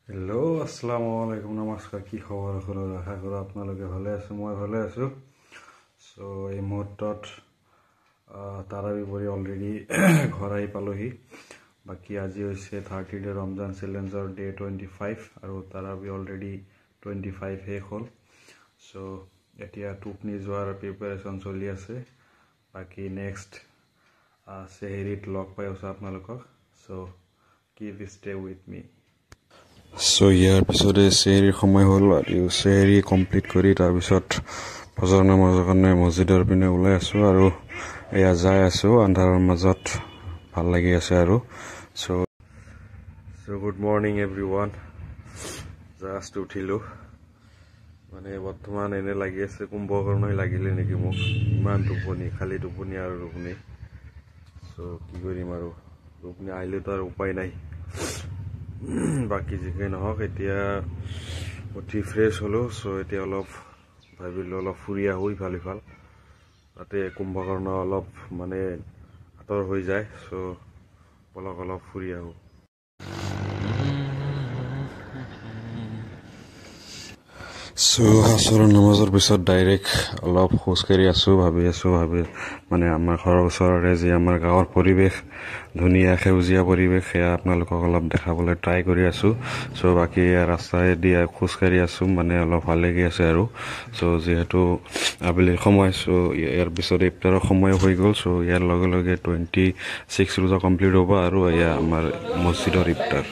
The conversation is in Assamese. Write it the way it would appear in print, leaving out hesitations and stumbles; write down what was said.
হেল্ল' আসসালামু আলাইকুম নমস্কাৰ কি খবৰ আশা কৰোঁ আপোনালোকে ভালে আছে মই ভালে আছোঁ চ' এই মুহূৰ্তত তাৰাবি পঢ়ি অলৰেডি ঘৰ আহি পালোহি বাকী আজি হৈছে 30 ডে ৰমজান চেলেঞ্জৰ ডে 25 আৰু তাৰাবি অলৰেডি 25 শেষ হ'ল চ' এতিয়া টোপনি যোৱাৰ প্ৰিপেৰেশ্যন চলি আছে বাকী নেক্সট চেহেৰিত লগ পাই আছোঁ আপোনালোকক so' keep stay with me so' ইয়াৰ পিছতে চেহেৰিৰ সময় হ'ল আৰু চেহেৰি কমপ্লিট কৰি তাৰপিছত ফজৰ নামাজৰ কাৰণে মছজিদৰ পিনে ওলাই আছোঁ আৰু এয়া যাই আছোঁ আন্ধাৰৰ মাজত ভাল লাগি আছে আৰু চ' গুড মৰ্ণিং এভৰিৱান জাষ্ট উঠিলোঁ মানে বৰ্তমান এনে লাগি আছে কুম্ভকৰ্ণই লাগিলে নেকি মোক ইমান টোপনি খালী টোপনি আৰু টোপনি চ' কি কৰিম আৰু টোপনি আহিলেতো আৰু উপায় নাই বাকী যিখিনি নহওক এতিয়া উঠি ফ্ৰেছ হ'লোঁ চ' এতিয়া অলপ ভাবিলোঁ অলপ ফুৰি আহোঁ ইফাল ইফাল তাতে কুম্ভকৰ্ণ অলপ মানে আঁতৰ হৈ যায় চ' অলপ ফুৰি আহোঁ চ' আসৰৰ নামাজৰ পিছত ডাইৰেক্ট অলপ খোজকাঢ়ি আছোঁ ভাবি মানে আমাৰ ঘৰৰ ওচৰৰে যি আমাৰ গাঁৱৰ পৰিৱেশ ধুনীয়া সেউজীয়া পৰিৱেশ সেয়া আপোনালোকক অলপ দেখাবলৈ ট্ৰাই কৰি আছোঁ চ' বাকী ৰাস্তাইদি খোজকাঢ়ি আছোঁ মানে অলপ ভাল লাগি আছে আৰু চ' যিহেতু আবেলিৰ সময় চ' ইয়াৰ পিছত ইফতাৰৰ সময় হৈ গ'ল চ' ইয়াৰ লগে লগে 26 ৰোজা কমপ্লিট হ'ব আৰু এয়া আমাৰ মছজিদৰ ইফতাৰ